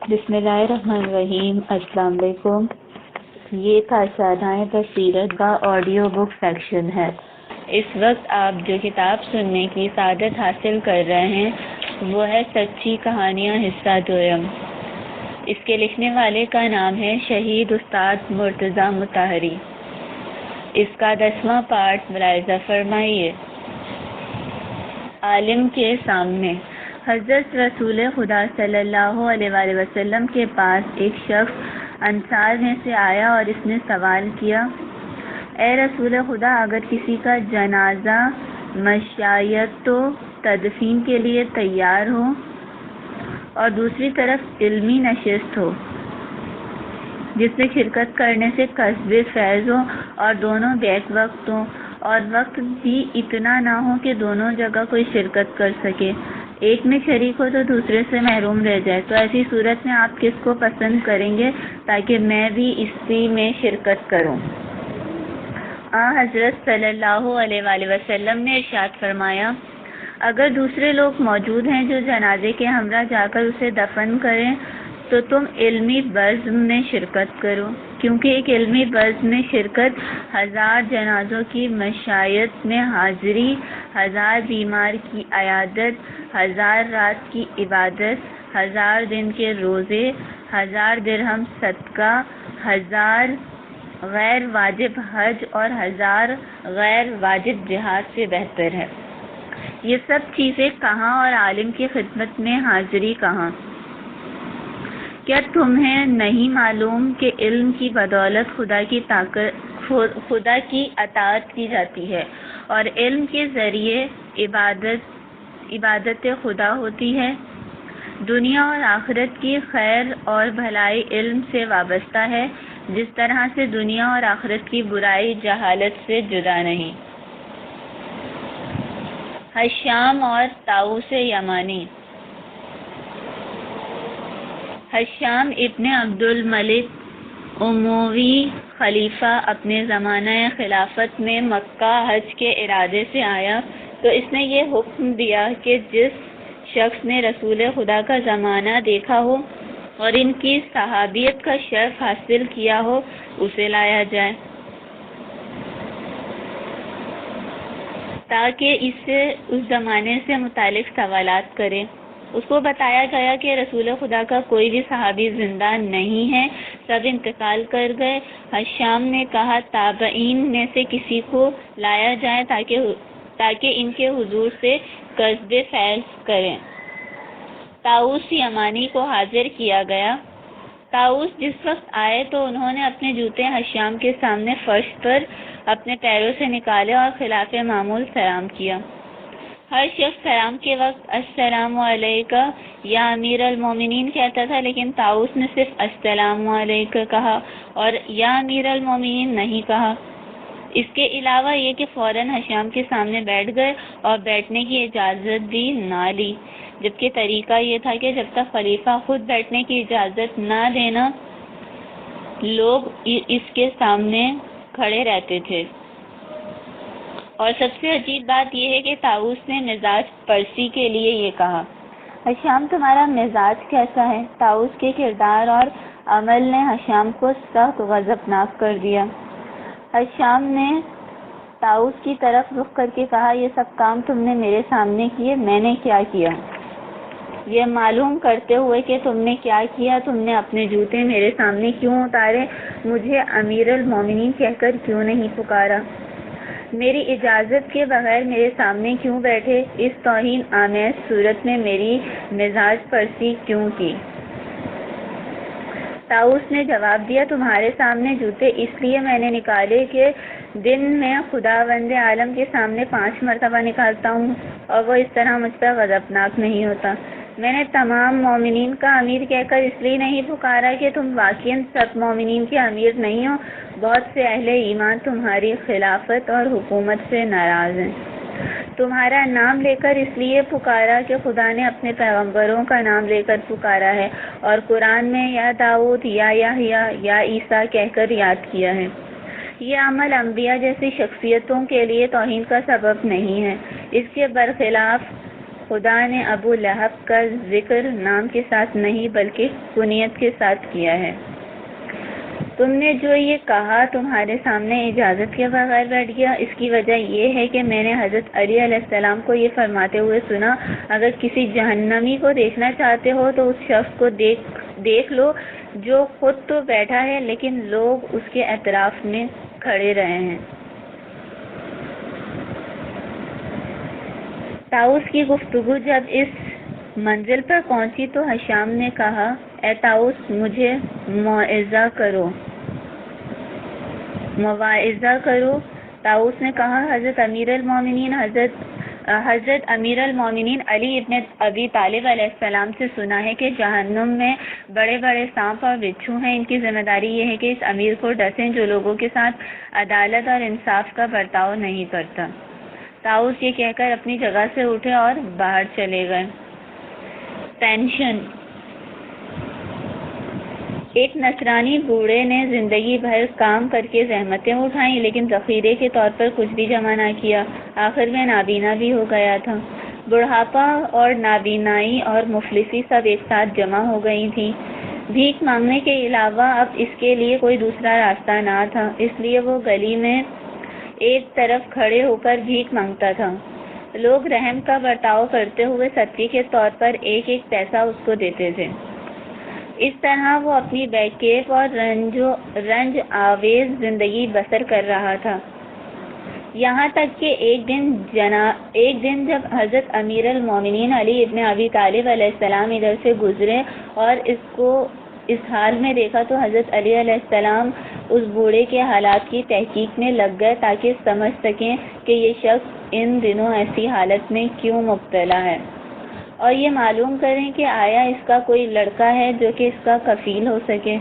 بسم اللہ الرحمن الرحیم۔ السلام علیکم۔ یہ تھا شاہدائیں بصیرت کا آڈیو بک سیکشن ہے۔ اس وقت آپ جو کتاب سننے کی سعادت حاصل کر رہے ہیں وہ ہے سچی کہانیاں حصہ دوم۔ اس کے لکھنے والے کا نام ہے شہید استاد مرتضیٰ مطہری۔ اس کا 10واں پارٹ ملاحظہ فرمائیے۔ عالم کے سامنے۔ حضرت رسول خدا صلی اللہ علیہ وآلہ وسلم کے پاس ایک شخص انصار میں سے آیا اور اس نے سوال کیا، اے رسول خدا، اگر کسی کا جنازہ مشیت و تدفین کے لیے تیار ہو اور دوسری طرف علمی نشست ہو جس میں شرکت کرنے سے کسب فیض ہو اور دونوں بیک وقت ہوں اور وقت بھی اتنا نہ ہو کہ دونوں جگہ کوئی شرکت کر سکے، ایک میں شریک ہو تو دوسرے سے محروم رہ جائے، تو ایسی صورت میں آپ کس کو پسند کریں گے تاکہ میں بھی اسی میں شرکت کروں؟ حضرت صلی اللہ علیہ وآلہ وسلم نے ارشاد فرمایا، اگر دوسرے لوگ موجود ہیں جو جنازے کے ہمراہ جا کر اسے دفن کریں تو تم علمی بزم میں شرکت کرو، کیونکہ ایک علمی بزم میں شرکت 1000 جنازوں کی مشیت میں حاضری، 1000 بیمار کی عیادت، 1000 رات کی عبادت، 1000 دن کے روزے، 1000 درہم صدقہ، 1000 غیر واجب حج اور 1000 غیر واجب جہاد سے بہتر ہے۔ یہ سب چیزیں کہاں اور عالم کی خدمت میں حاضری کہاں؟ کیا تمہیں نہیں معلوم کہ علم کی بدولت خدا کی اطاعت کی جاتی ہے اور علم کے ذریعے عبادت خدا ہوتی ہے؟ دنیا اور آخرت کی خیر اور بھلائی علم سے وابستہ ہے، جس طرح سے دنیا اور آخرت کی برائی جہالت سے جدا نہیں۔ حشام اور طاؤس یمانی۔ حشام ابن عبد الملک اموی خلیفہ اپنے زمانہ خلافت میں مکہ حج کے ارادے سے آیا تو اس نے یہ حکم دیا کہ جس شخص نے رسول خدا کا زمانہ دیکھا ہو اور ان کی صحابیت کا شرف حاصل کیا ہو اسے لایا جائے تاکہ اس سے اس زمانے سے متعلق سوالات کرے۔ اس کو بتایا گیا کہ رسول خدا کا کوئی بھی صحابی زندہ نہیں ہے، سب انتقال کر گئے۔ حشام نے کہا تابعین میں سے کسی کو لایا جائے تاکہ ان کے حضور سے کسب فیض کریں۔ طاؤس یمانی کو حاضر کیا گیا۔ طاؤس جس وقت آئے تو انہوں نے اپنے جوتے حشام کے سامنے فرش پر اپنے پیروں سے نکالے اور خلاف معمول سلام کیا۔ ہر شخص سلام کے وقت السلام علیکہ یا امیر المومنین کہتا تھا، لیکن طاؤس نے صرف السلام علیکہ کہا اور یا امیر المومنین نہیں کہا۔ اس کے علاوہ یہ کہ فوراً حشام کے سامنے بیٹھ گئے اور بیٹھنے کی اجازت بھی نہ لی، جبکہ طریقہ یہ تھا کہ جب تک خلیفہ خود بیٹھنے کی اجازت نہ دینا لوگ اس کے سامنے کھڑے رہتے تھے۔ اور سب سے عجیب بات یہ ہے کہ طاؤس نے مزاج پرسی کے لیے یہ کہا، حشام تمہارا مزاج کیسا ہے؟ طاؤس کے کردار اور عمل نے حشام کو سخت غضبناک کر دیا۔ حشام نے طاؤس کی طرف رخ کر کے کہا، یہ سب کام تم نے میرے سامنے کیے، میں نے کیا کیا؟ یہ معلوم کرتے ہوئے کہ تم نے کیا کیا، تم نے اپنے جوتے میرے سامنے کیوں اتارے؟ مجھے امیر المومنین کہہ کر کیوں نہیں پکارا؟ میری اجازت کے بغیر میرے سامنے کیوں بیٹھے؟ اس توہین آمیز صورت میں میری مزاج پرسی کیوں کی؟ طاؤس نے جواب دیا، تمہارے سامنے جوتے اس لیے میں نے نکالے کہ دن میں خداوند عالم کے سامنے 5 مرتبہ نکالتا ہوں اور وہ اس طرح مجھ پر غضبناک نہیں ہوتا۔ میں نے تمام مومنین کا امیر کہہ کر اس لیے نہیں پکارا کہ تم واقعاً سب مومنین کے امیر نہیں ہو، بہت سے اہل ایمان تمہاری خلافت اور حکومت سے ناراض ہیں۔ تمہارا نام لے کر اس لیے پکارا کہ خدا نے اپنے پیغمبروں کا نام لے کر پکارا ہے اور قرآن میں یا داؤد یا یحییٰ یا عیسیٰ کہہ کر یاد کیا ہے۔ یہ عمل انبیاء جیسی شخصیتوں کے لیے توہین کا سبب نہیں ہے۔ اس کے برخلاف خدا نے ابو لہب کا ذکر نام کے ساتھ نہیں بلکہ کنیت کے ساتھ کیا ہے۔ تم نے جو یہ کہا تمہارے سامنے اجازت کے بغیر بیٹھ گیا، اس کی وجہ یہ ہے کہ میں نے حضرت علی علیہ السلام کو یہ فرماتے ہوئے سنا، اگر کسی جہنمی کو دیکھنا چاہتے ہو تو اس شخص کو دیکھ لو جو خود تو بیٹھا ہے لیکن لوگ اس کے اطراف میں کھڑے رہے ہیں۔ طاؤس کی گفتگو جب اس منزل پر پہنچی تو ہشام نے کہا، اے طاؤس مجھے مواعظہ کرو۔ طاؤس نے کہا، حضرت امیر المومنین علی ابن ابی طالب علیہ السلام سے سنا ہے کہ جہنم میں بڑے بڑے سانپ اور بچھو ہیں، ان کی ذمہ داری یہ ہے کہ اس امیر کو ڈسیں جو لوگوں کے ساتھ عدالت اور انصاف کا برتاؤ نہیں کرتا۔ طاؤس یہ کہہ کر اپنی جگہ سے اٹھے اور باہر چلے گئے۔ پینشن۔ ایک نصرانی بوڑھے نے زندگی بھر کام کر کے زحمتیں اٹھائیں لیکن ذخیرے کے طور پر کچھ بھی جمع نہ کیا، آخر میں نابینا بھی ہو گیا تھا۔ بڑھاپا اور نابینائی اور مفلسی سب ایک ساتھ جمع ہو گئی تھیں۔ بھیک مانگنے کے علاوہ اب اس کے لیے کوئی دوسرا راستہ نہ تھا، اس لیے وہ گلی میں ایک طرف کھڑے ہو کر بھیک مانگتا تھا۔ لوگ رحم کا برتاؤ کرتے ہوئے صدقے کے طور پر ایک ایک پیسہ اس کو دیتے تھے۔ اس طرح وہ اپنی بے کیف اور رنج آویز زندگی بسر کر رہا تھا، یہاں تک کہ ایک دن جب حضرت امیر المومنین علی ابن ابی طالب علیہ السلام ادھر سے گزرے اور اس کو اس حال میں دیکھا تو حضرت علی علیہ السلام اس بوڑھے کے حالات کی تحقیق میں لگ گئے تاکہ سمجھ سکیں کہ یہ شخص ان دنوں ایسی حالت میں کیوں مبتلا ہے، اور یہ معلوم کریں کہ آیا اس کا کوئی لڑکا ہے جو کہ اس کا کفیل ہو سکے،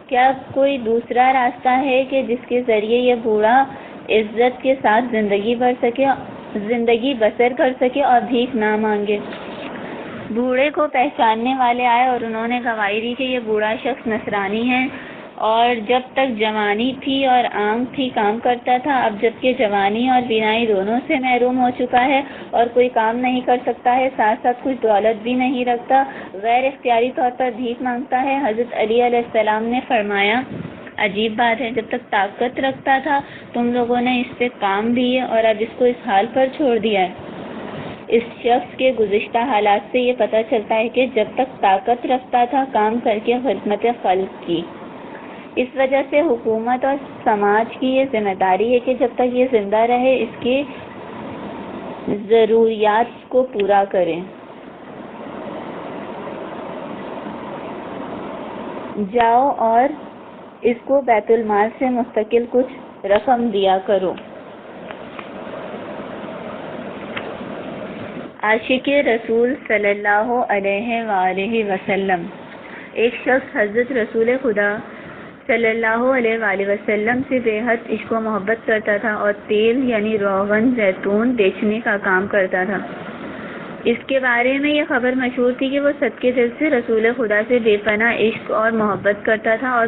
کیا کوئی دوسرا راستہ ہے کہ جس کے ذریعے یہ بوڑھا عزت کے ساتھ زندگی بسر کر سکے اور بھیک نہ مانگے۔ بوڑھے کو پہچاننے والے آئے اور انہوں نے گواہی دی کہ یہ بوڑھا شخص نصرانی ہے اور جب تک جوانی تھی اور آنکھ تھی کام کرتا تھا، اب جبکہ جوانی اور بینائی دونوں سے محروم ہو چکا ہے اور کوئی کام نہیں کر سکتا ہے، ساتھ ساتھ کچھ دولت بھی نہیں رکھتا، غیر اختیاری طور پر بھیک مانگتا ہے۔ حضرت علی علیہ السلام نے فرمایا، عجیب بات ہے، جب تک طاقت رکھتا تھا تم لوگوں نے اس سے کام لیے اور اب اس کو اس حال پر چھوڑ دیا ہے۔ اس شخص کے گزشتہ حالات سے یہ پتہ چلتا ہے کہ جب تک طاقت رکھتا تھا کام کر کے خدمت خلق کی۔ اس وجہ سے حکومت اور سماج کی یہ ذمہ داری ہے کہ جب تک یہ زندہ رہے اس کی ضروریات کو پورا کرے۔ جاؤ اور اس کو بیت المال سے مستقل کچھ رقم دیا کرو۔ عاشق رسول صلی اللہ علیہ وآلہ وسلم۔ ایک شخص حضرت رسول خدا صلی اللہ علیہ وآلہ وسلم سے بے حد عشق و محبت کرتا تھا اور تیل یعنی روغن زیتون بیچنے کا کام کرتا تھا۔ اس کے بارے میں یہ خبر مشہور تھی کہ وہ صدقے دل سے رسول خدا سے بے پناہ عشق اور محبت کرتا تھا اور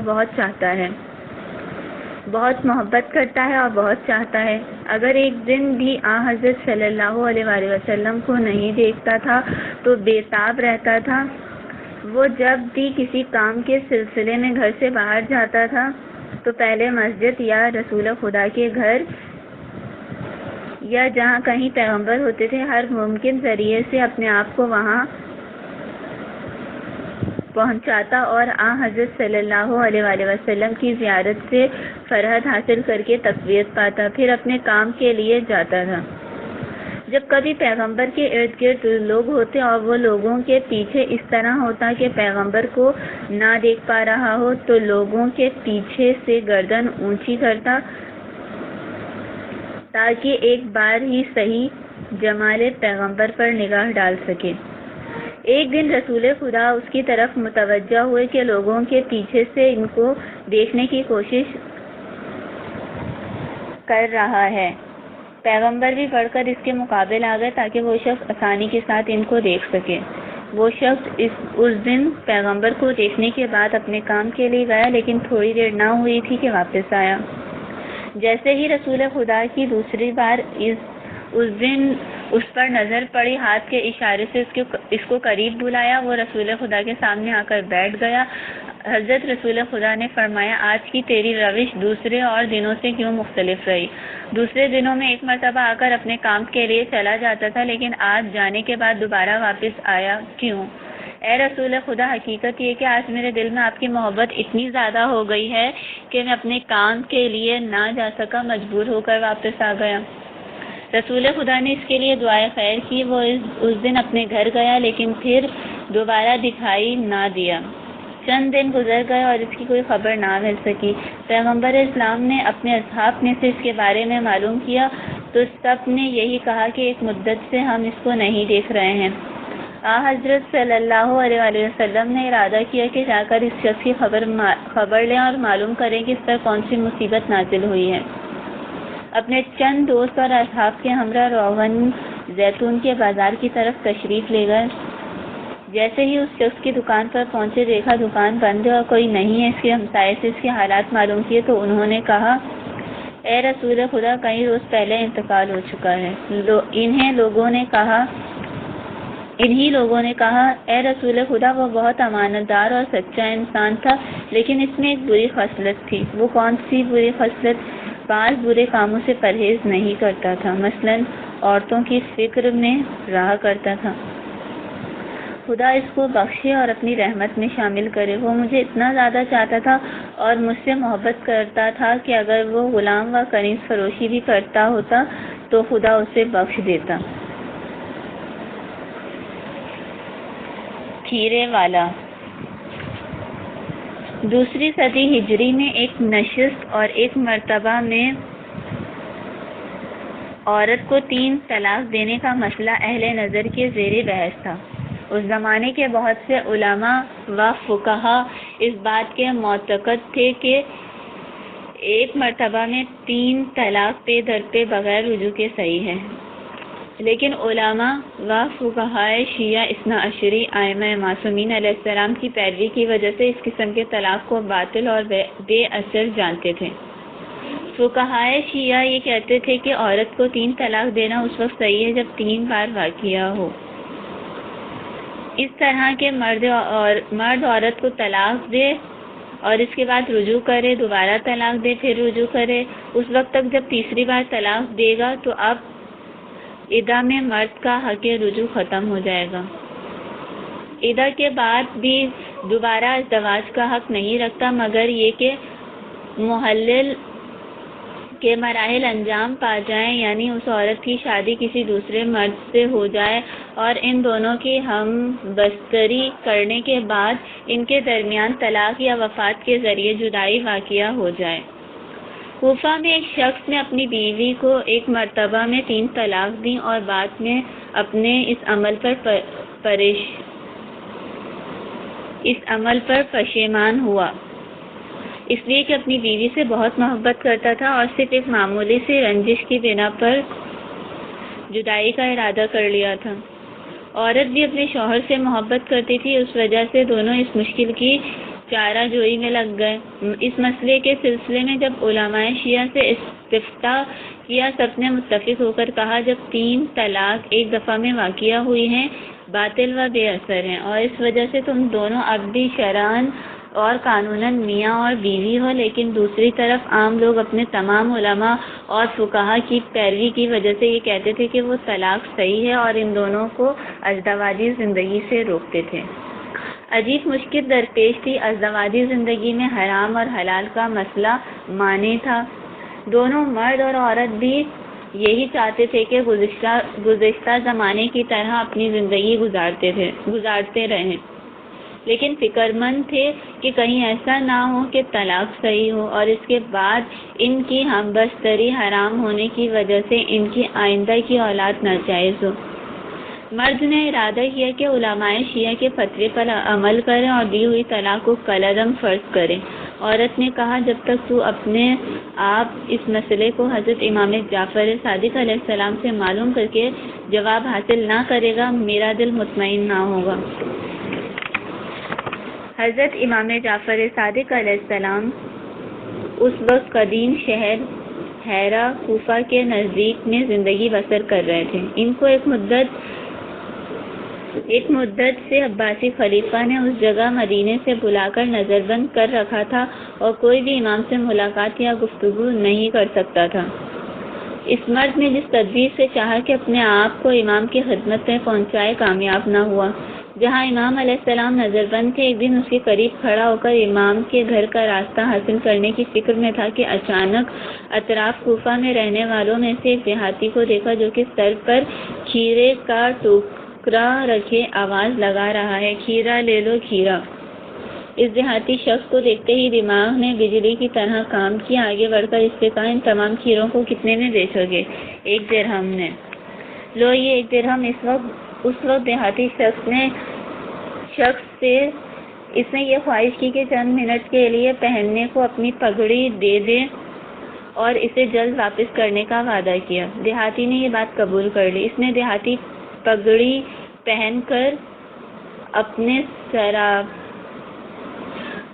بہت محبت کرتا ہے اور بہت چاہتا ہے۔ اگر ایک دن بھی حضرت صلی اللہ علیہ وآلہ وسلم کو نہیں دیکھتا تھا تو بے تاب رہتا تھا۔ وہ جب بھی کسی کام کے سلسلے میں گھر سے باہر جاتا تھا تو پہلے مسجد یا رسول خدا کے گھر یا جہاں کہیں پیغمبر ہوتے تھے ہر ممکن ذریعے سے اپنے آپ کو وہاں پہنچاتا اور حضرت صلی اللہ علیہ وآلہ وسلم کی زیارت سے فرحت حاصل کر کے تقویت پاتا، پھر اپنے کام کے لیے جاتا تھا۔ جب کبھی پیغمبر کے ارد گرد لوگ ہوتے اور وہ لوگوں کے پیچھے اس طرح ہوتا کہ پیغمبر کو نہ دیکھ پا رہا ہو تو لوگوں کے پیچھے سے گردن اونچی کرتا تاکہ ایک بار ہی صحیح جمال پیغمبر پر نگاہ ڈال سکے۔ ایک دن رسول خدا اس کی طرف متوجہ ہوئے کہ لوگوں کے پیچھے سے ان کو دیکھنے کی کوشش کر رہا ہے۔ پیغمبر بھی بڑھ کر اس کے مقابل آ گئے تاکہ وہ شخص آسانی کے ساتھ ان کو دیکھ سکے۔ وہ شخص اس دن پیغمبر کو دیکھنے کے بعد اپنے کام کے لیے گیا لیکن تھوڑی دیر نہ ہوئی تھی کہ واپس آیا۔ جیسے ہی رسول خدا کی دوسری بار اس پر نظر پڑی، ہاتھ کے اشارے سے اس کو قریب بلایا، وہ رسول خدا کے سامنے آ کر بیٹھ گیا۔ حضرت رسول خدا نے فرمایا، آج کی تیری روش دوسرے اور دنوں سے کیوں مختلف رہی؟ دوسرے دنوں میں ایک مرتبہ آ کر اپنے کام کے لیے چلا جاتا تھا، لیکن آج جانے کے بعد دوبارہ واپس آیا کیوں؟ اے رسول خدا، حقیقت یہ کہ آج میرے دل میں آپ کی محبت اتنی زیادہ ہو گئی ہے کہ میں اپنے کام کے لیے نہ جا سکا، مجبور ہو کر واپس آ گیا۔ رسول خدا نے اس کے لیے دعائے خیر کی۔ وہ اس دن اپنے گھر گیا، لیکن پھر دوبارہ دکھائی نہ دیا۔ چند دن گزر گئے اور اس کی کوئی خبر نہ مل سکی۔ پیغمبر اسلام نے اپنے اصحاب نے سے اس کے بارے میں معلوم کیا تو سب نے یہی کہا کہ ایک مدت سے ہم اس کو نہیں دیکھ رہے ہیں۔ حضرت صلی اللہ علیہ وآلہ وسلم نے ارادہ کیا کہ جا کر اس شخص کی خبر لیں اور معلوم کریں کہ اس پر کون سی مصیبت نازل ہوئی ہے۔ اپنے چند دوست اور اصحاب کے ہمراہ روغن زیتون کے بازار کی طرف تشریف لے گئے۔ جیسے ہی اس شخص کی دکان پر پہنچے، دیکھا دکان بند ہے اور کوئی نہیں ہے۔ اس کے ہمسائے سے اس کے حالات معلوم کیے تو انہوں نے کہا، اے رسول خدا، کئی روز پہلے انتقال ہو چکا ہے۔ انہی لوگوں نے کہا، اے رسول خدا، وہ بہت امانت دار اور سچا انسان تھا، لیکن اس میں ایک بری خصلت تھی۔ وہ کون سی بری خصلت؟ 5 برے کاموں سے پرہیز نہیں کرتا تھا، مثلا عورتوں کی فکر میں رہا کرتا تھا۔ خدا اس کو بخشے اور اپنی رحمت میں شامل کرے۔ وہ مجھے اتنا زیادہ چاہتا تھا اور مجھ سے محبت کرتا تھا کہ اگر وہ غلام و کنیز فروشی بھی کرتا ہوتا تو خدا اسے بخش دیتا۔ کھیرے والا۔ 2 صدی ہجری میں ایک نشست اور ایک مرتبہ میں عورت کو 3 طلاق دینے کا مسئلہ اہل نظر کے زیر بحث تھا۔ اس زمانے کے بہت سے علماء و فقہا اس بات کے معتقد تھے کہ ایک مرتبہ میں 3 طلاق پے در پے بغیر رجوع کے صحیح ہے، لیکن علماء و فقہائے شیعہ اثنا عشری ائمہ معصومین علیہ السلام کی پیروی کی وجہ سے اس قسم کے طلاق کو باطل اور بے اثر جانتے تھے۔ فقہائے شیعہ یہ کہتے تھے کہ عورت کو 3 طلاق دینا اس وقت صحیح ہے جب 3 بار واقعہ ہو۔ اس طرح کے مرد عورت کو طلاق دے اور اس کے بعد رجوع کرے، دوبارہ طلاق دے، پھر رجوع کرے، اس وقت تک جب تیسری بار طلاق دے گا تو اب عدہ میں مرد کا حق رجوع ختم ہو جائے گا۔ عدہ کے بعد بھی دوبارہ ازدواج کا حق نہیں رکھتا، مگر یہ کہ محلل کے مراحل انجام پا جائیں، یعنی اس عورت کی شادی کسی دوسرے مرد سے ہو جائے اور ان دونوں کی ہم بستری کرنے کے بعد ان کے درمیان طلاق یا وفات کے ذریعے جدائی واقعہ ہو جائے۔ کوفہ میں ایک شخص نے اپنی بیوی کو ایک مرتبہ میں 3 طلاق دیں اور بعد میں اپنے اس عمل پر پشیمان ہوا، اس لیے کہ اپنی بیوی سے بہت محبت کرتا تھا اور صرف ایک معمولی سی رنجش کی بنا پر جدائی کا ارادہ کر لیا تھا۔ عورت بھی اپنے شوہر سے محبت کرتی تھی، اس وجہ سے دونوں اس مشکل کی چارہ جوئی میں لگ گئے۔ اس مسئلے کے سلسلے میں جب علماء شیعہ سے استفتاء کیا، سب نے متفق ہو کر کہا، جب 3 طلاق ایک دفعہ میں واقعہ ہوئی ہیں، باطل و بے اثر ہیں، اور اس وجہ سے تم دونوں اب بھی شرعاً اور قانوناً میاں اور بیوی ہو، لیکن دوسری طرف عام لوگ اپنے تمام علماء اور فقہا کی پیروی کی وجہ سے یہ کہتے تھے کہ وہ طلاق صحیح ہے اور ان دونوں کو ازدواجی زندگی سے روکتے تھے۔ عجیب مشکل درپیش تھی۔ ازدواجی زندگی میں حرام اور حلال کا مسئلہ معنی تھا۔ دونوں مرد اور عورت بھی یہی چاہتے تھے کہ گزشتہ زمانے کی طرح اپنی زندگی گزارتے رہیں، لیکن فکر مند تھے کہ کہیں ایسا نہ ہو کہ طلاق صحیح ہو اور اس کے بعد ان کی ہم بستری حرام ہونے کی وجہ سے ان کی آئندہ کی اولاد ناجائز ہو۔ مرد نے ارادہ کیا کہ علماء شیعہ کے فتوے پر عمل کریں اور دی ہوئی طلاق کو کالعدم فرض کریں۔ عورت نے کہا، جب تک تو اپنے آپ اس مسئلے کو حضرت امام جعفر صادق علیہ السلام سے معلوم کر کے جواب حاصل نہ کرے گا، میرا دل مطمئن نہ ہوگا۔ حضرت امام جعفر صادق علیہ السلام اس وقت قدیم شہر حیرہ کوفہ کے نزدیک میں زندگی بسر کر رہے تھے۔ ان کو ایک مدت سے عباسی خلیفہ نے اس جگہ مدینے سے بلا کر نظر بند کر رکھا تھا اور کوئی بھی امام سے ملاقات یا گفتگو نہیں کر سکتا تھا۔ اس مرد نے جس تدبیر سے چاہا کہ اپنے آپ کو امام کی خدمت میں پہنچائے، کامیاب نہ ہوا۔ جہاں امام علیہ السلام نظر بند تھے، ایک دن اس کے قریب کھڑا ہو کر امام کے گھر کا راستہ حاصل کرنے کی فکر میں تھا کہ اچانک اطراف کوفہ میں رہنے والوں میں سے ایک دیہاتی کو دیکھا جو کہ سر پر کھیرے کا ٹوکرا رکھے آواز لگا رہا ہے، کھیرا لے لو کھیرا۔ اس دیہاتی شخص کو دیکھتے ہی دماغ نے بجلی کی طرح کام کیا۔ آگے بڑھ کر اس سے کہا، ان تمام کھیروں کو کتنے میں بیچو گے؟ 1 درہم نے۔ لو یہ 1 درہم۔ اس وقت دیہاتی شخص سے اس نے یہ خواہش کی کہ چند منٹ کے لیے پہننے کو اپنی پگڑی دے دے اور اسے جلد واپس کرنے کا وعدہ کیا۔ دیہاتی نے یہ بات قبول کر لی۔ اس نے دیہاتی پگڑی پہن کر اپنے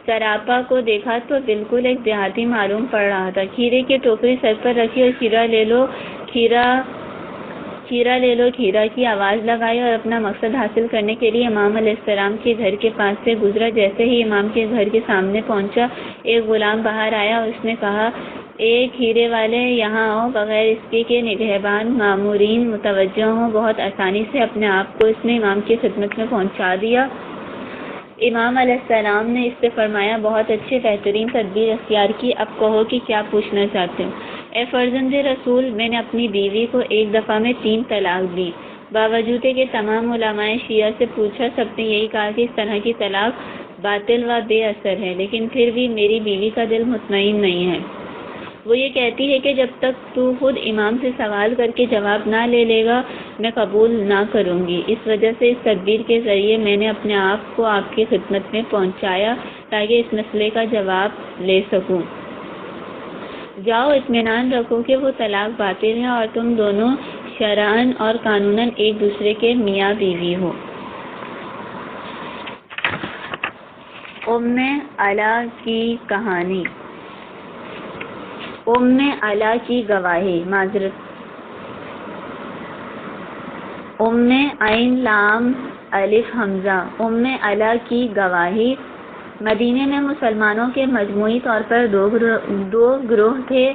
سراپا کو دیکھا تو بالکل ایک دیہاتی معلوم پڑ رہا تھا۔ کھیرے کی ٹوکری سر پر رکھی اور کھیرا لے لو کھیرا کی آواز لگائی اور اپنا مقصد حاصل کرنے کے لیے امام علیہ السلام کے گھر کے پاس سے گزرا۔ جیسے ہی امام کے گھر کے سامنے پہنچا، ایک غلام باہر آیا اور اس نے کہا، اے کھیرے والے، یہاں آؤ۔ بغیر اس کے کہ نگہبان مامورین متوجہ ہوں، بہت آسانی سے اپنے آپ کو اس نے امام کی خدمت میں پہنچا دیا۔ امام علیہ السلام نے اس سے فرمایا، بہت اچھے، بہترین تدبیر اختیار کی، اب کہو کہ کیا پوچھنا چاہتے ہو؟ اے فرزند رسول، میں نے اپنی بیوی کو ایک دفعہ میں 3 طلاق دی۔ باوجود کہ تمام علماء شیعہ سے پوچھا، سب نے یہی کہا کہ اس طرح کی طلاق باطل و بے اثر ہے، لیکن پھر بھی میری بیوی کا دل مطمئن نہیں ہے۔ وہ یہ کہتی ہے کہ جب تک تو خود امام سے سوال کر کے جواب نہ لے لے گا، میں قبول نہ کروں گی۔ اس وجہ سے اس تدبیر کے ذریعے میں نے اپنے آپ کو آپ کی خدمت میں پہنچایا تاکہ اس مسئلے کا جواب لے سکوں۔ جاؤ، اطمینان رکھو کہ وہ طلاق باطل ہے اور تم دونوں شرعاً اور قانوناً ایک دوسرے کے میاں بیوی ہو۔ ام علا کی کہانی۔ ام علا کی گواہی، ام عین لام الف حمزہ، ام علا کی گواہی۔ مدینے میں مسلمانوں کے مجموعی طور پر 2 گروہ تھے،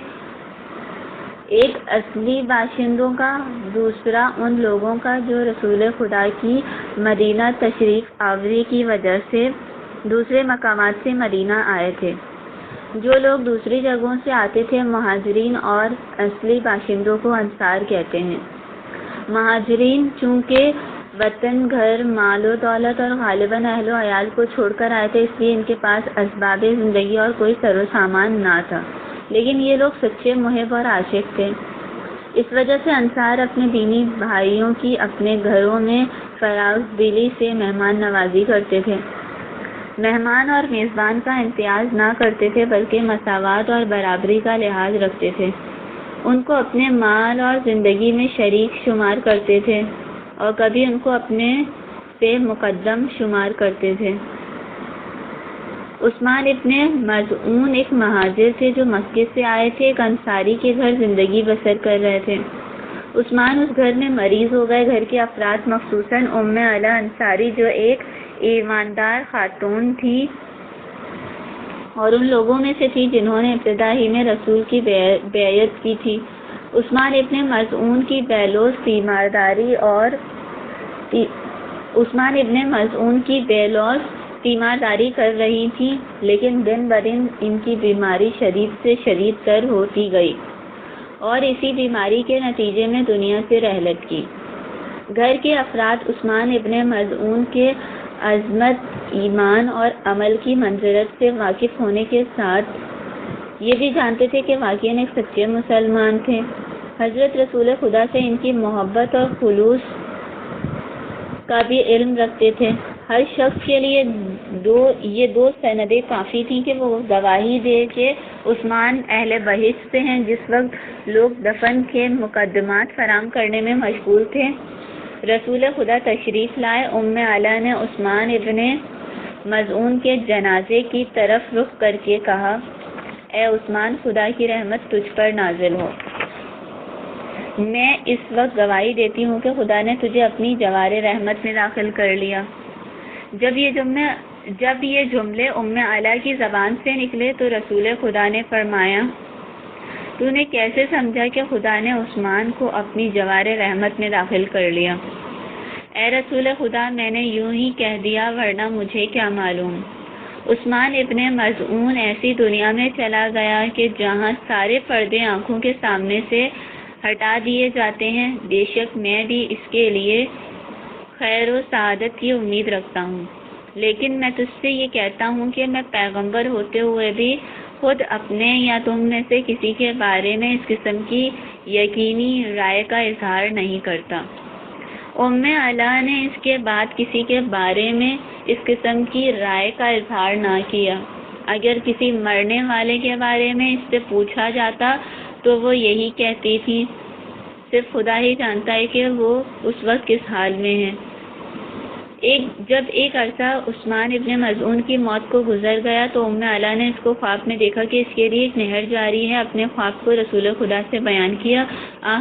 ایک اصلی باشندوں کا، دوسرا ان لوگوں کا جو رسول خدا کی مدینہ تشریف آوری کی وجہ سے دوسرے مقامات سے مدینہ آئے تھے۔ جو لوگ دوسری جگہوں سے آتے تھے مہاجرین اور اصلی باشندوں کو انصار کہتے ہیں۔ مہاجرین چونکہ وطن، گھر، مال و دولت اور غالباً اہل و عیال کو چھوڑ کر آئے تھے، اس لیے ان کے پاس اسباب زندگی اور کوئی سر و سامان نہ تھا، لیکن یہ لوگ سچے محب اور عاشق تھے۔ اس وجہ سے انصار اپنے دینی بھائیوں کی اپنے گھروں میں فراخ دلی سے مہمان نوازی کرتے تھے۔ مہمان اور میزبان کا امتیاز نہ کرتے تھے بلکہ مساوات اور برابری کا لحاظ رکھتے تھے۔ ان کو اپنے مال اور زندگی میں شریک شمار کرتے تھے اور کبھی ان کو اپنے سے مقدم شمار کرتے تھے۔ عثمان ابن مظعون ایک مہاجر تھے جو مکے سے آئے تھے، ایک انصاری کے گھر زندگی بسر کر رہے تھے۔ عثمان اس گھر میں مریض ہو گئے۔ گھر کے افراد مخصوصاً ام علا انصاری جو ایک ایماندار خاتون تھی اور ان لوگوں میں سے تھی جنہوں نے ابتدا ہی میں رسول کی بیعت کی تھی، عثمان ابن مظعون کی تیمارداری کر رہی تھی، لیکن دن بدن ان کی بیماری شدید سے شدید تر ہوتی گئی اور اسی بیماری کے نتیجے میں دنیا سے رحلت کی۔ گھر کے افراد عثمان ابن مظعون کے عظمت، ایمان اور عمل کی منزلت سے واقف ہونے کے ساتھ یہ بھی جانتے تھے کہ واقعاً ایک سچے مسلمان تھے۔ حضرت رسول خدا سے ان کی محبت اور خلوص کا بھی علم رکھتے تھے۔ ہر شخص کے لیے یہ 2 سندیں کافی تھیں کہ وہ گواہی دے کہ عثمان اہل بہشت سے ہیں۔ جس وقت لوگ دفن کے مقدمات فراہم کرنے میں مشغول تھے، رسول خدا تشریف لائے۔ ام علا نے عثمان ابن مظعون کے جنازے کی طرف رخ کر کے کہا، اے عثمان خدا کی رحمت تجھ پر نازل ہو۔ میں اس وقت گواہی دیتی ہوں کہ خدا نے تجھے اپنی جوار رحمت میں داخل کر لیا۔ جب یہ جملے ام علا کی زبان سے نکلے تو رسول خدا نے فرمایا تو نے کیسے سمجھا کہ خدا نے عثمان کو اپنی جوار رحمت میں داخل کر لیا؟ اے رسول خدا میں نے یوں ہی کہہ دیا ورنہ مجھے کیا معلوم۔ عثمان ابن مظعون ایسی دنیا میں چلا گیا کہ جہاں سارے پردے آنکھوں کے سامنے سے ہٹا دیے جاتے ہیں۔ بے شک میں بھی اس کے لیے خیر و سعادت کی امید رکھتا ہوں، لیکن میں تجھ سے یہ کہتا ہوں کہ میں پیغمبر ہوتے ہوئے بھی خود اپنے یا تم میں سے کسی کے بارے میں اس قسم کی یقینی رائے کا اظہار نہیں کرتا۔ ام علا نے اس کے بعد کسی کے بارے میں اس قسم کی رائے کا اظہار نہ کیا۔ اگر کسی مرنے والے کے بارے میں اس سے پوچھا جاتا تو وہ یہی کہتی تھی صرف خدا ہی جانتا ہے کہ وہ اس وقت کس حال میں ہے۔ جب ایک عرصہ عثمان ابن مظعون کی موت کو گزر گیا تو ام علا نے اس کو خواب میں دیکھا کہ اس کے لیے ایک نہر جاری ہے۔ اپنے خواب کو رسول خدا سے بیان کیا۔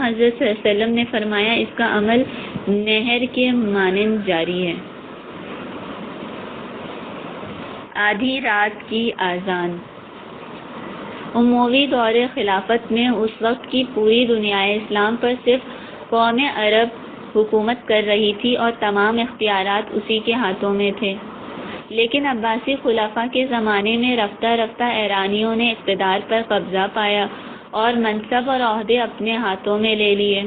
حضرت صلی اللہ علیہ وسلم نے فرمایا اس کا عمل نہر کے مانند جاری ہے۔ آدھی رات کی اذان۔ اموی دور خلافت میں اس وقت کی پوری دنیا اسلام پر صرف قوم عرب حکومت کر رہی تھی اور تمام اختیارات اسی کے ہاتھوں میں تھے، لیکن عباسی خلفاء کے زمانے میں رفتہ رفتہ ایرانیوں نے اقتدار پر قبضہ پایا اور منصب اور عہدے اپنے ہاتھوں میں لے لیے۔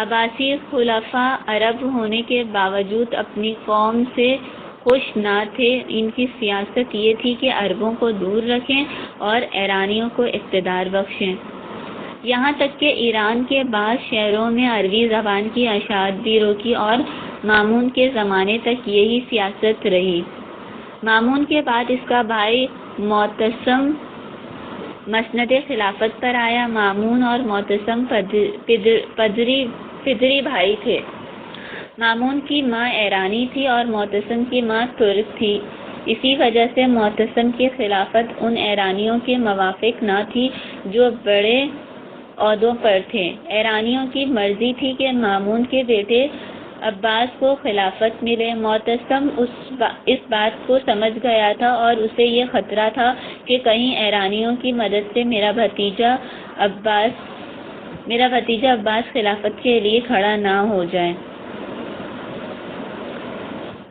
عباسی خلفاء عرب ہونے کے باوجود اپنی قوم سے خوش نہ تھے۔ ان کی سیاست یہ تھی کہ عربوں کو دور رکھیں اور ایرانیوں کو اقتدار بخشیں۔ یہاں تک کہ ایران کے بعض شہروں میں عربی زبان کی اشاعت بھی روکی اور مامون کے زمانے تک یہی سیاست رہی۔ مامون کے بعد اس کا بھائی معتصم مسند خلافت پر آیا۔ مامون اور معتصم پدری بھائی تھے۔ مامون کی ماں ایرانی تھی اور معتصم کی ماں ترک تھی۔ اسی وجہ سے معتصم کی خلافت ان ایرانیوں کے موافق نہ تھی جو بڑے عہدوں پر تھے۔ ایرانیوں کی مرضی تھی کہ مامون کے بیٹے عباس کو خلافت ملے۔ معتصم اس بات کو سمجھ گیا تھا اور اسے یہ خطرہ تھا کہ کہیں ایرانیوں کی مدد سے میرا بھتیجا عباس خلافت کے لیے کھڑا نہ ہو جائے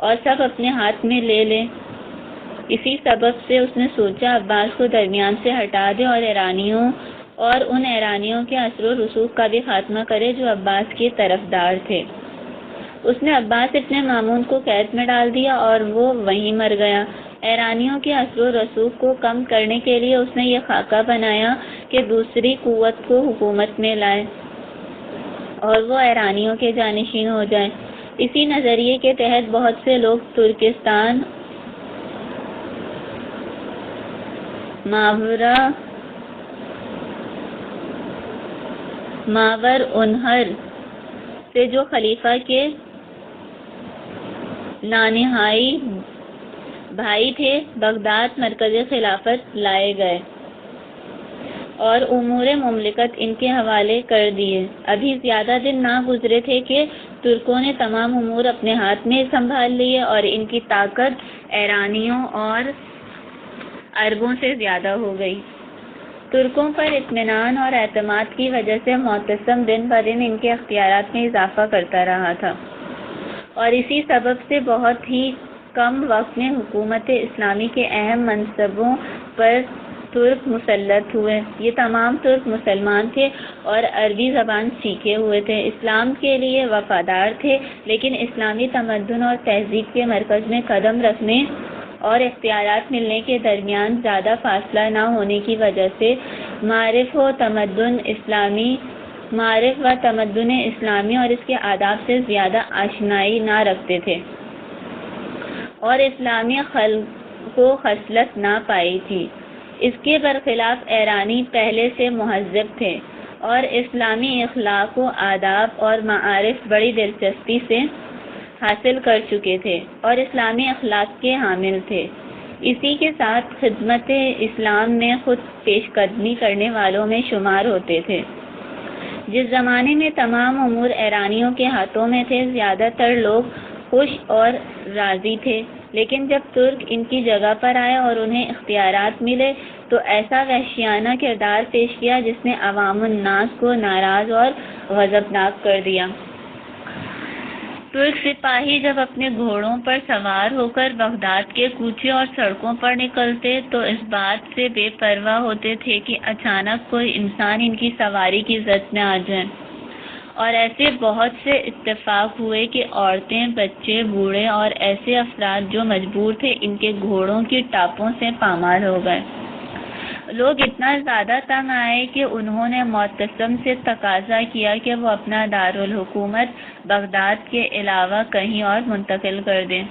اور سب اپنے ہاتھ میں لے لے۔ اسی سبب سے اس نے سوچا عباس کو درمیان سے ہٹا دے اور ان ایرانیوں کے اثر و رسوخ کا بھی خاتمہ کرے جو عباس کے طرفدار تھے۔ اس نے عباس ابن مامون کو قید میں ڈال دیا اور وہ وہیں مر گیا۔ ایرانیوں کے اثر و رسوخ کو کم کرنے کے لیے اس نے یہ خاکہ بنایا کہ دوسری قوت کو حکومت میں لائے اور وہ ایرانیوں کے جانشین ہو جائیں۔ اسی نظریے کے تحت بہت سے لوگ ترکستان، ماور انہر سے جو خلیفہ کے نانہائی بھائی تھے بغداد مرکز خلافت لائے گئے اور امور مملکت ان کے حوالے کر دیے۔ ابھی زیادہ دن نہ گزرے تھے کہ ترکوں نے تمام امور اپنے ہاتھ میں سنبھال لیے اور ان کی طاقت ایرانیوں اور عربوں سے زیادہ ہو گئی۔ ترکوں پر اطمینان اور اعتماد کی وجہ سے معتصم دن بدن ان کے اختیارات میں اضافہ کرتا رہا تھا اور اسی سبب سے بہت ہی کم وقت میں حکومت اسلامی کے اہم منصبوں پر ترک مسلط ہوئے۔ یہ تمام ترک مسلمان تھے اور عربی زبان سیکھے ہوئے تھے، اسلام کے لیے وفادار تھے، لیکن اسلامی تمدن اور تہذیب کے مرکز میں قدم رکھنے اور اختیارات ملنے کے درمیان زیادہ فاصلہ نہ ہونے کی وجہ سے معرف و تمدن اسلامی اور اس کے آداب سے زیادہ آشنائی نہ رکھتے تھے اور اسلامی خلق و خصلت نہ پائی تھی۔ اس کے برخلاف ایرانی پہلے سے مہذب تھے اور اسلامی اخلاق و آداب اور معارف بڑی دلچسپی سے حاصل کر چکے تھے اور اسلامی اخلاق کے حامل تھے۔ اسی کے ساتھ خدمت اسلام میں خود پیش قدمی کرنے والوں میں شمار ہوتے تھے۔ جس زمانے میں تمام امور ایرانیوں کے ہاتھوں میں تھے، زیادہ تر لوگ خوش اور راضی تھے، لیکن جب ترک ان کی جگہ پر آئے اور انہیں اختیارات ملے تو ایسا وحشیانہ کردار پیش کیا جس نے عوام الناس کو ناراض اور غضبناک کر دیا۔ ترک سپاہی جب اپنے گھوڑوں پر سوار ہو کر بغداد کے کوچے اور سڑکوں پر نکلتے تو اس بات سے بے پرواہ ہوتے تھے کہ اچانک کوئی انسان ان کی سواری کی زد میں آ جائے، اور ایسے بہت سے اتفاق ہوئے کہ عورتیں، بچے، بوڑھے اور ایسے افراد جو مجبور تھے ان کے گھوڑوں کی ٹاپوں سے پامال ہو گئے۔ لوگ اتنا زیادہ تنگ آئے کہ انہوں نے معتصم سے تقاضا کیا کہ وہ اپنا دارالحکومت بغداد کے علاوہ کہیں اور منتقل کر دیں،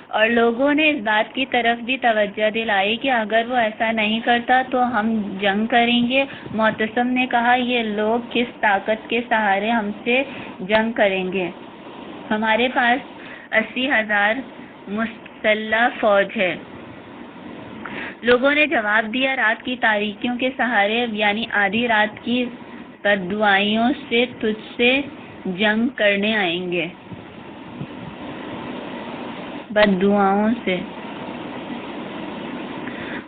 اور لوگوں نے اس بات کی طرف بھی توجہ دلائی کہ اگر وہ ایسا نہیں کرتا تو ہم جنگ کریں گے۔ معتصم نے کہا، یہ لوگ کس طاقت کے سہارے ہم سے جنگ کریں گے؟ ہمارے پاس 80,000 مسلح فوج ہے۔ لوگوں نے جواب دیا، رات کی تاریکیوں کے سہارے یعنی آدھی رات کی بددعائیوں سے تجھ سے جنگ کرنے آئیں گے۔ بددعاؤں سے۔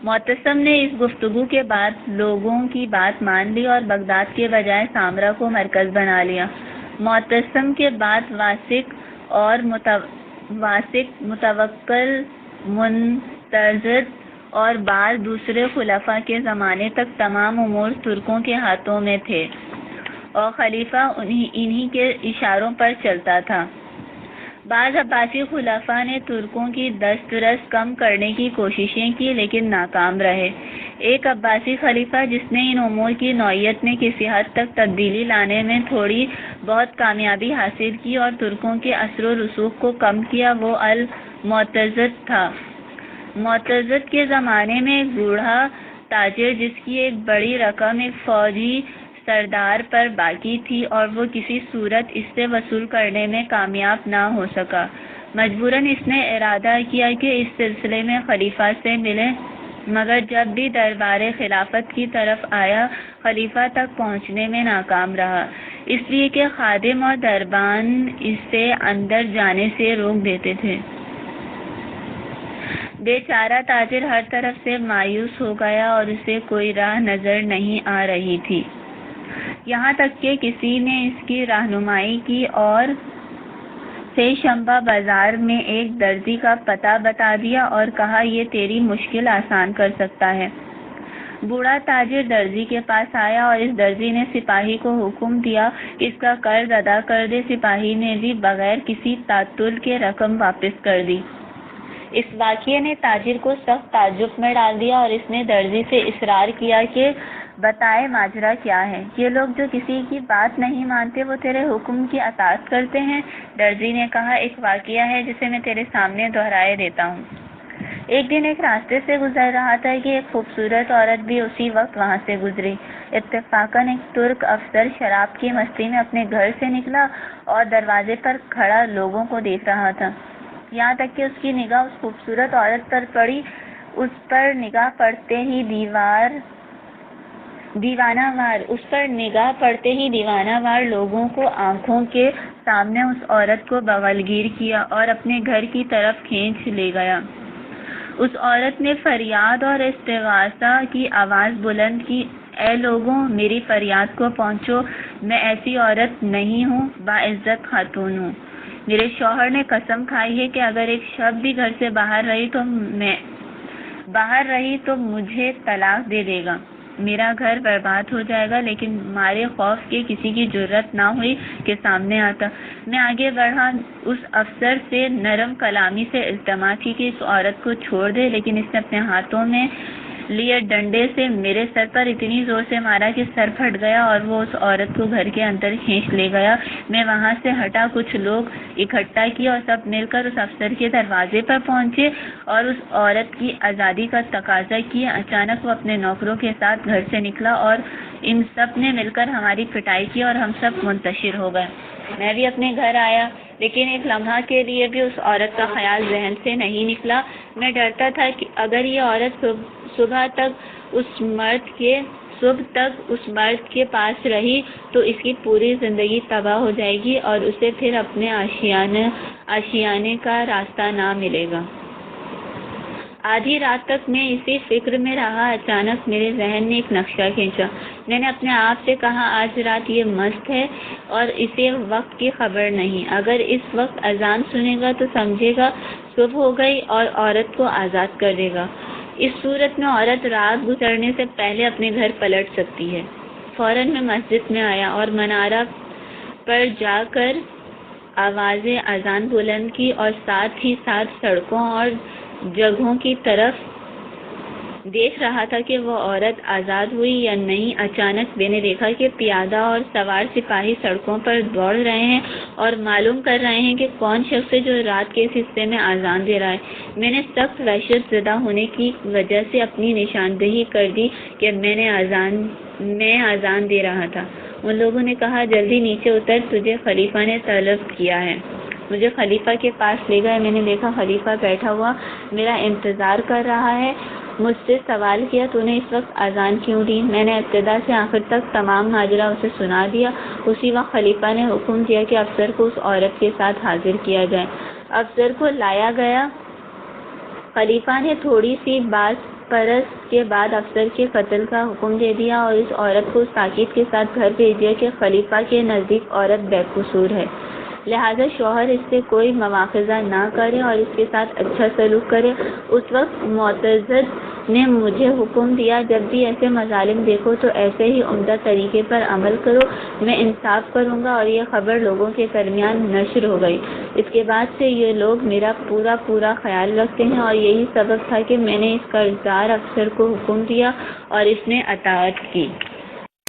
معتصم نے اس گفتگو کے بعد لوگوں کی بات مان لی اور بغداد کے بجائے سامرا کو مرکز بنا لیا۔ معتصم کے بعد واسق، متوکل، منتظر اور بعض دوسرے خلفاء کے زمانے تک تمام امور ترکوں کے ہاتھوں میں تھے اور خلیفہ انہی کے اشاروں پر چلتا تھا۔ بعض عباسی خلفاء نے ترکوں کی دسترس کم کرنے کی کوششیں کی لیکن ناکام رہے۔ ایک عباسی خلیفہ جس نے ان امور کی نوعیت میں کسی حد تک تبدیلی لانے میں تھوڑی بہت کامیابی حاصل کی اور ترکوں کے اثر و رسوخ کو کم کیا، وہ المعتضد تھا۔ معتضد کے زمانے میں ایک بوڑھا تاجر جس کی ایک بڑی رقم ایک فوجی سردار پر باقی تھی اور وہ کسی صورت اس سے وصول کرنے میں کامیاب نہ ہو سکا، مجبوراً اس نے ارادہ کیا کہ اس سلسلے میں خلیفہ سے ملے، مگر جب بھی دربار خلافت کی طرف آیا خلیفہ تک پہنچنے میں ناکام رہا، اس لیے کہ خادم اور دربان اسے اندر جانے سے روک دیتے تھے۔ بیچارہ تاجر ہر طرف سے مایوس ہو گیا اور اسے کوئی راہ نظر نہیں آ رہی تھی، یہاں تک کہ کسی نے اس کی رہنمائی کی اور سے شنبہ بازار میں ایک درزی کا پتہ بتا دیا اور کہا، یہ تیری مشکل آسان کر سکتا ہے۔ بوڑھا تاجر درزی کے پاس آیا اور اس درزی نے سپاہی کو حکم دیا کہ اس کا قرض ادا کر دے۔ سپاہی نے بھی بغیر کسی تعطل کے رقم واپس کر دی۔ اس واقعے نے تاجر کو سخت تعجب میں ڈال دیا اور اس نے درزی سے اصرار کیا کہ بتائے ماجرا کیا ہے؟ یہ لوگ جو کسی کی بات نہیں مانتے وہ تیرے حکم کی اطاعت کرتے ہیں۔ درزی نے کہا، ایک واقعہ ہے جسے میں تیرے سامنے دہرائے دیتا ہوں۔ ایک دن ایک راستے سے گزر رہا تھا کہ ایک خوبصورت عورت بھی اسی وقت وہاں سے گزری۔ اتفاقاً ایک ترک افسر شراب کی مستی میں اپنے گھر سے نکلا اور دروازے پر کھڑا لوگوں کو دیکھ رہا تھا، یہاں تک کہ اس کی نگاہ اس خوبصورت عورت پر پڑی۔ اس پر نگاہ پڑتے ہی دیوانہ وار لوگوں کو آنکھوں کے سامنے اس عورت کو بغلگیر کیا اور اپنے گھر کی طرف کھینچ لے گیا۔ اس عورت نے فریاد اور استغاثہ کی آواز بلند کی، اے لوگوں، میری فریاد کو پہنچو، میں ایسی عورت نہیں ہوں، باعزت خاتون ہوں۔ میرے شوہر نے قسم کھائی ہے کہ اگر ایک شب بھی گھر سے باہر رہی تو مجھے طلاق دے دے گا، میرا گھر برباد ہو جائے گا، لیکن مارے خوف کے کسی کی جرأت نہ ہوئی کہ سامنے آتا۔ میں آگے بڑھا، اس افسر سے نرم کلامی سے التماس کی کہ اس عورت کو چھوڑ دے، لیکن اس نے اپنے ہاتھوں میں لیے ڈنڈے سے میرے سر پر اتنی زور سے مارا کہ سر پھٹ گیا اور وہ اس عورت کو گھر کے اندر کھینچ لے گیا۔ میں وہاں سے ہٹا، کچھ لوگ اکٹھا کیا اور سب مل کر اس افسر کے دروازے پر پہنچے اور اس عورت کی آزادی کا تقاضا کیا۔ اچانک وہ اپنے نوکروں کے ساتھ گھر سے نکلا اور ان سب نے مل کر ہماری پٹائی کی اور ہم سب منتشر ہو گئے۔ میں بھی اپنے گھر آیا، لیکن ایک لمحہ کے لیے بھی اس عورت کا خیال ذہن سے نہیں نکلا۔ میں ڈرتا تھا کہ اگر یہ عورت صبح تک اس مرد کے پاس رہی تو اس کی پوری زندگی تباہ ہو جائے گی اور اسے پھر اپنے آشیانے کا راستہ نہ ملے گا۔ آدھی رات تک میں اسی فکر میں رہا۔ اچانک میرے ذہن نے ایک نقشہ کھینچا۔ میں نے اپنے آپ سے کہا، آج رات یہ مست ہے اور اسے وقت کی خبر نہیں۔ اگر اس وقت اذان سنے گا تو سمجھے گا صبح ہو گئی اور عورت کو آزاد کر دے گا۔ اس صورت میں عورت رات گزرنے سے پہلے اپنے گھر پلٹ سکتی ہے۔ فوراً میں مسجد میں آیا اور منارہ پر جا کر آواز اذان بلند کی اور ساتھ ہی ساتھ سڑکوں اور جگہوں کی طرف دیکھ رہا تھا کہ وہ عورت آزاد ہوئی یا نہیں۔ اچانک میں نے دیکھا کہ پیادہ اور سوار سپاہی سڑکوں پر دوڑ رہے ہیں اور معلوم کر رہے ہیں کہ کون شخص ہے جو رات کے اس حصے میں اذان دے رہا ہے۔ میں نے سخت وحشت زدہ ہونے کی وجہ سے اپنی نشاندہی کر دی کہ میں اذان دے رہا تھا۔ ان لوگوں نے کہا، جلدی نیچے اتر، تجھے خلیفہ نے طلب کیا ہے۔ مجھے خلیفہ کے پاس لے گئے۔ میں نے دیکھا خلیفہ بیٹھا ہوا میرا انتظار کر رہا ہے۔ مجھ سے سوال کیا، تو نے اس وقت اذان کیوں دی؟ میں نے ابتدا سے آخر تک تمام ماجرا اسے سنا دیا۔ اسی وقت خلیفہ نے حکم دیا کہ افسر کو اس عورت کے ساتھ حاضر کیا جائے۔ افسر کو لایا گیا۔ خلیفہ نے تھوڑی سی باز پرس کے بعد افسر کے قتل کا حکم دے دیا اور اس عورت کو اس تاکید کے ساتھ گھر بھیج دیا کہ خلیفہ کے نزدیک عورت بے قصور ہے، لہذا شوہر اس سے کوئی مواخذہ نہ کرے اور اس کے ساتھ اچھا سلوک کرے۔ اس وقت معتضد نے مجھے حکم دیا، جب بھی ایسے مظالم دیکھو تو ایسے ہی عمدہ طریقے پر عمل کرو، میں انصاف کروں گا۔ اور یہ خبر لوگوں کے درمیان نشر ہو گئی۔ اس کے بعد سے یہ لوگ میرا پورا خیال رکھتے ہیں اور یہی سبب تھا کہ میں نے اس قرضدار افسر کو حکم دیا اور اس نے اطاعت کی۔